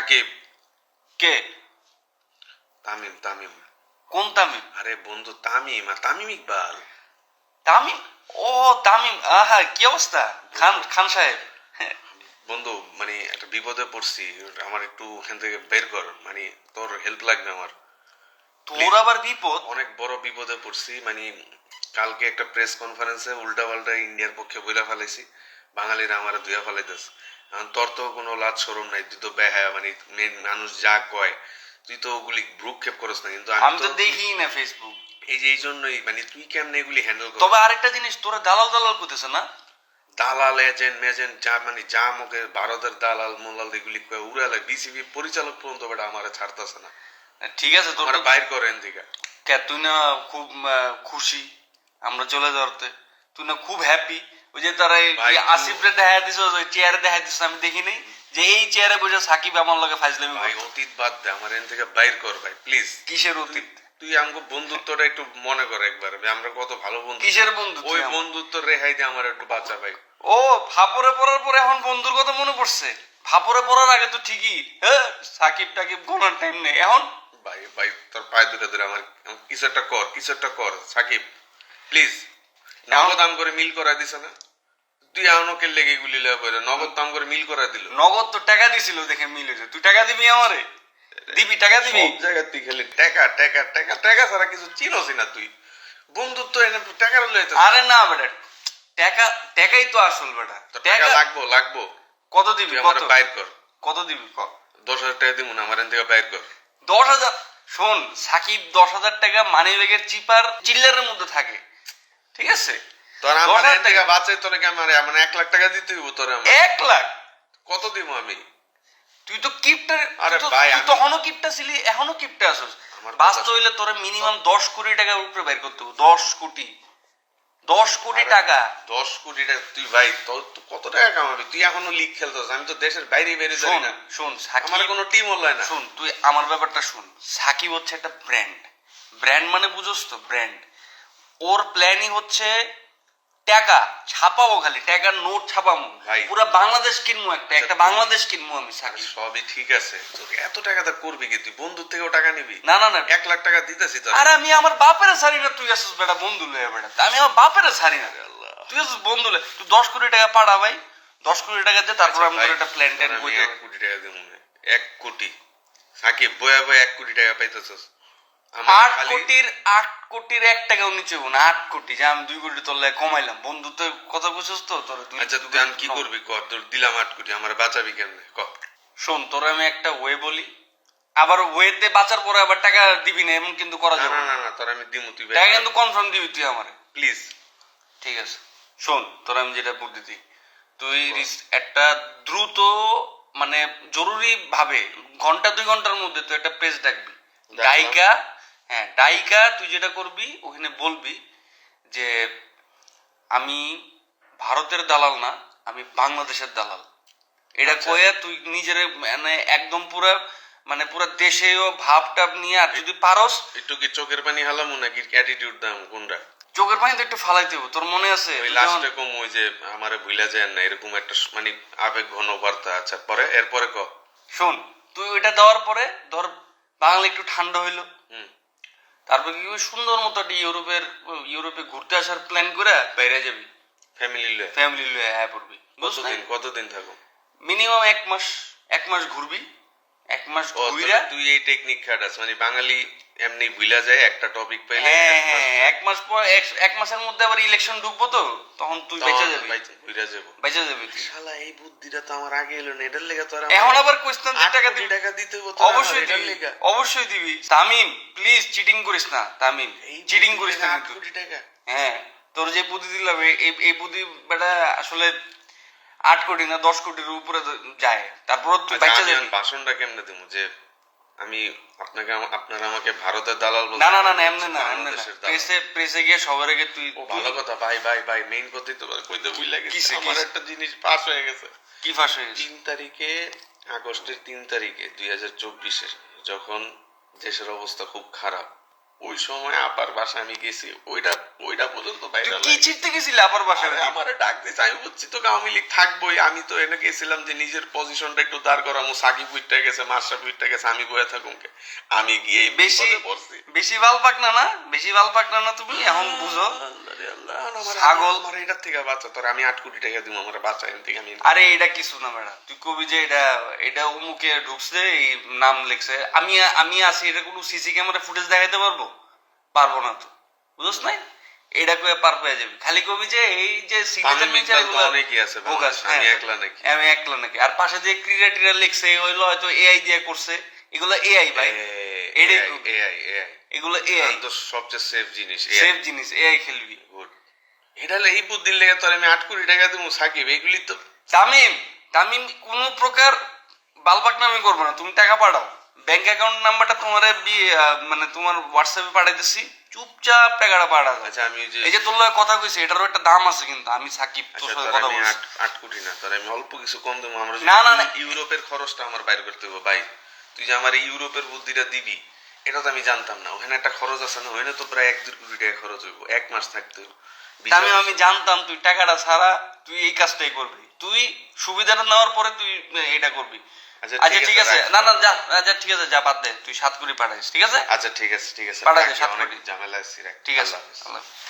সাকিব। কে? তামিম তামিম। কোন তামিম? আরে বন্ধু তামিম, আর তামিম ইকবাল। তামিম? ও তামিম, আহা কি অবস্থা খান খান সাহেব? বন্ধু মানে একটা বিপদে পড়ছি, আমার একটু ওখান থেকে বের কর, মানে তোর হেল্প লাগবে আমার। তোর আবার বিপদ? অনেক বড় বিপদে পড়ছি, মানে কালকে একটা প্রেস কনফারেন্সে উল্টা পাল্টা ইন্ডিয়ার পক্ষে বইলা ফেলাইছি, বাঙালিরা আমার ধুয়া ফেলাইতেছে। এখন তোর তো কোনো লাজ শরম নাই, তুই তো বেহায়া, মানে মেন মানুষ যা কয় তুই তো ওগুলি ভ্রুক্ষেপ করস না, কিন্তু আমি তো দেখি না ফেসবুক। এই জন্যই মানে তুই কেমনে এগুলি হ্যান্ডেল কর। তবে আরেকটা জিনিস, তোরা দালাল দালাল করতেছে না? দালাল এজেন্ট মেজেন্ট যা মানে যা মুখে ভারতের দালাল মোলাল এগুলি উড়ালে বিসিবি পরিচালক পর্যন্ত বেটা আমারে ছাড়তেছে না। ঠিক আছে, তোর তোমরা বাইর করেন থেকে। কে তুই না খুব খুশি আমরা চলে যাওয়াতে? তুই না খুব হ্যাপি? ওই যে তারা আসিফরে দেখা দিস, ওই চেয়ারে দেখা দিস, আমি দেখি নাই যে এই চেয়ারে বসে সাকিব আমার লগে ফাইজলামি? ভাই অতীত বাদ দে, আমার এখান থেকে বাইর কর ভাই প্লিজ। কিসের অতীত? তুই আমাকে বন্ধুত্বটা একটু মনে কর একবার, আমরা কত ভালো বন্ধু। কিসের বন্ধু? ওই বন্ধুত্ব রেহাই দিয়ে আমার একটু বাঁচা ভাই। ও ফাপরে পড়ার পরে এখন বন্ধুর কথা মনে পড়ছে? ফাপরে পড়ার আগে তো ঠিকই হ্যাঁ সাকিব টাকিব গোনার টাইম নেই এখন। ভাই ভাই তোর পায়ে দুটো ধরে আমার কিছু একটা কর, কিছু একটা কর সাকিব প্লিজ। নগদ দাম করে মিল করা দিছ না তুই, এমনকে লেগে গুলি নগদ দাম করে মিল করা দিল। নগদ তো টাকা দিছিল দেখে মিল হয়েছে। তুই টাকা দিবি আমারে? দিবি টাকা দিবি? সব জায়গায় তুই খেলি টাকা টাকা টাকা টাকা ছাড়া কিছু চিনোস না তুই। বন্ধুত্ব এনে টাকার লইতে। আরে না বেটা, টাকা টাকাই তো আসল বেটা। টাকা লাগবো লাগবো। কত দিবি? কত বাইর কর। কত দিবি? 10,000 টাকা দিব না, আমার এখান থেকে বাইর কর। 10,000? শোন সাকিব 10,000 টাকা মানি ব্যাগের চিপার চিল্লারের মধ্যে থাকে, ঠিক আছে? তোর আমার এখান থেকে বাঁচে তোর আমার 1 লাখ টাকা দিতে হইব তোর। 1 লাখ? কত দিব আমি? তুই তো কিপটার। আরে ভাই তুই তো এখনো কিপটা ছিলি, এখনো কিপটা আসছিস। বাঁচতে হইলে তোরা মিনিমাম 10 কোটি টাকা উপরে বের করতে হবে। 10 কোটি, 10 কোটি টাকা। 10 কোটি টাকা তুই ভাই তোর কত টাকা কামাবি? তুই এখনো লিগ খেলতেছ, আমি তো দেশের বাইরে বের যাই না। শুন আমার কোনো টিম হলো না। শুন তুই আমার ব্যাপারটা শুন। সাকিব হচ্ছে একটা ব্র্যান্ড। ব্র্যান্ড মানে বুঝোস তো? ব্র্যান্ড। ওর প্ল্যানই হচ্ছে টাকা ছাপাবো, খালি টাকার নোট ছাপাবো ভাই, পুরো বাংলাদেশ কিনবো, একটা বাংলাদেশ কিনবো আমি। সাকিব সবই ঠিক আছে, এত টাকা তো করবি কি? তুই বন্ধুর থেকেও টাকা নিবি? না না না, 1 লাখ টাকা দিতেছি তো। আর আমি আমার বাপের ছাড়ি না, তুই আসিস বেটা বন্ধু লয়ে বেটা। আমি আমার বাপের ছাড়ি না, তুই আসিস বন্ধু লয়ে। তুই 10 কোটি টাকা পাঠা ভাই, 10 কোটি টাকা দে, তারপর আমি তোর একটা প্ল্যান ট্যান কই দেব। 1 কোটি টাকা দেব। 1 কোটি সাকিব বয়া বয়া 1 কোটি টাকা পাইতেছস? 8 কোটির 1 টাকাও নিচে না। 8 কোটি যে আমি 2 কোটি তোর লাগে কমাইলাম। বন্ধুত্বের কথা বুঝছিস তো তোর? আচ্ছা তুই আমি কি করবি ক? তোর দিলাম 8 কোটি, আমার বাঁচাবি কেমনে ক? শোন তোর আমি একটা ওয়ে বলি, আবার ওয়েতে বাঁচার পরে আবার টাকা দিবি না এমন কিন্তু করা যাবে না। না না তোর আমি দিমু, তুই টাকা কিন্তু কনফার্ম দিবি তুই আমারে প্লিজ। ঠিক আছে শোন তোর আমি যেটা বুদ্ধি দিই, তুই একটা দ্রুত মানে জরুরি ভাবে 1-2 ঘন্টার মধ্যে তুই একটা পেজ ডাকবি, ডাইকা। হ্যাঁ ডাইকা তুই যেটা করবি ওখানে বলবি যে আমি ভারতের দালাল না, আমি বাংলাদেশের দালাল। এটা কয়ে তুই নিজের মানে একদম পুরা মানে পুরা দেশেও ভাব টাপ নিয়ে, আর যদি পারস একটু কি চোখের পানি হালামু নাকি অ্যাটিটিউড দাম কোনটা? চোখের পানি তো একটু ফালাইতে হবে। তোর মনে আছে ওই লাস্টে কম ওই যে আমারে ভুলা যায় না এরকম একটা মানে আবেগ ঘন বার্তা। আচ্ছা পরে এরপরে ক। শোন তুই ওইটা দেওয়ার পরে ধর বাংলা একটু ঠান্ডা হইলো, তারপর কি সুন্দর মতো ইউরোপে ঘুরতে আসার প্ল্যান করে বাইরে যাবি ফ্যামিলি লয়ে আয়া পড়বি। কতদিন থাকো? মিনিমাম 1 মাস। 1 মাস ঘুরবি, 1 মাস ঘুইরা তুই এই টেকনিক খাটাস মানে বাঙালি এমনি ভুলা যায় একটা টপিক পাইলে। হ্যাঁ 1 মাস পর 1 মাসের মধ্যে আবার ইলেকশন ঢুকবো তো তখন তুই বেঁচে যাবি, বেঁচে যাবি তুই। শালা এই বুদ্ধিটা তো আমার আগে এলো না, এটার লেগে তো এখন আবার কোয়েশ্চেন টাকা দিতে হতো। অবশ্যই দিবি, অবশ্যই দিবি। তামিম প্লিজ চিটিং করিস না, তামিম চিটিং করিস না। 8 কোটি টাকা? হ্যাঁ তোর যে বুদ্ধি দিলাম এই বুদ্ধি বেটা আসলে 8 কোটি না 10 কোটির উপরে যায়। তারপর তুই বেঁচে যাবি। ভাষণটা কেমনে দেবো যে আমি আপনারা আমাকে ভারতের দালাল বলছেন? না না না এমনি না, এমনি না। প্রেসে গিয়ে সবার আগে তুই। ভালো কথা ভাই ভাই ভাই মেইন কথাই তো কইতে ভুলে গেছি। আমার একটা জিনিস পাস হয়ে গেছে। কি পাস হয়ে গেছে? 3 তারিখে আগস্টের 3 তারিখে 2024 যখন দেশের অবস্থা খুব খারাপ, ওই সময় আপার বাসা আমি গেছি, ওইটা পর্যন্ত ভাইরাল। কি ছিড়তে গেছিলে আবার বাসায় আরে আমারে ডাক দিছে, আমি বুঝছি তো আওয়ামী লীগ থাকবোই, আমি তো এনে গেছিলাম যে নিজের পজিশনটা একটু দাঁড় করামু, সাকিব উইটটা গেছে, মাশরাফি উইটটা গেছে, আমি বয়ে থাকুমকে, আমি গিয়ে বেশি বিপদে পড়ছি। বেশি ভাল পাক না না, বেশি ভাল পাক না না, তুমি এখন বুঝো। আল্লাহরে আল্লাহ, আমার ছাগল। আমার এটার থেকে বাঁচা, তোর আমি 8 কোটি টাকা দিব, আমার বাঁচা এখান থেকে আমি। আরে এটা কিছু না বেড়া, তুই কবি যে এটা এটা অমুকে ঢুকছে, এই নাম লিখছে, আমি আমি আছি, এটা কোনো সিসি ক্যামেরা ফুটেজ দেখাইতে পারবো? পারবো না তো, বুঝছ নাই? এটা কয়ে পার পেয়ে যাবি, খালি কবি যে এই যে সিগনেচার তামিম মিচার ইকবাল তো অনেকই আছে বাংলাদেশে, আমি একলা নাকি? আমি একলা নাকি? আর পাশে যে ক্রিয়া টিরা লিখছে হইলো হয়তো এআই দিয়ে করছে, এগুলো এআই ভাই, এটাই তো। এআই এআই এগুলো এআই তো সবচেয়ে সেফ জিনিস, সেফ জিনিস, এআই খেলবি। গুড। এটা হলে এই বুদ্ধির লেগে তোর আমি 8 কোটি টাকা দিব, সাকিব এগুলি তো। তামিম তামিম কোন প্রকার বালপাক নামি করবো না, তুমি টাকা পাঠাও, ব্যাংক অ্যাকাউন্ট নাম্বারটা তোমার মানে তোমার হোয়াটসঅ্যাপে পাঠাইতেছি, চুপচাপ টাকাটা পাঠা যায়। আচ্ছা আমি এই যে তোর লগে কথা কইছি এটারও একটা দাম আছে, কিন্তু আমি সাকিব তোর আচ্ছা সাথে তোর কথা আমি বলছি। 8 কোটি না, তোর আমি অল্প কিছু কম দেবো। আমরা না, না, না। ইউরোপের খরচটা আমার বাইর করতে হবে ভাই, তুই যে আমার এই ইউরোপের বুদ্ধিটা দিবি, এটা তো আমি জানতাম না। ওখানে একটা খরচ আছে না, ওখানে তো প্রায় 1-2 কোটি টাকা খরচ হইব, 1 মাস থাকতে হইব। তামিম আমি জানতাম তুই টাকাটা ছাড়া তুই এই কাজটাই করবি, তুই সুবিধাটা নেওয়ার পরে তুই এটা করবি। আচ্ছা ঠিক আছে, না না যা, আচ্ছা ঠিক আছে, যা বাদ দে, তুই 7 কোটি পাঠাইস, ঠিক আছে? আচ্ছা ঠিক আছে, ঠিক আছে, পাঠাই দে, রাখি, 7 অনেক কোটি। ঝামেলা আছে, রাখ। ঠিক আছে, আল্লাহ হাফেজ। আল্লাহ হাফেজ।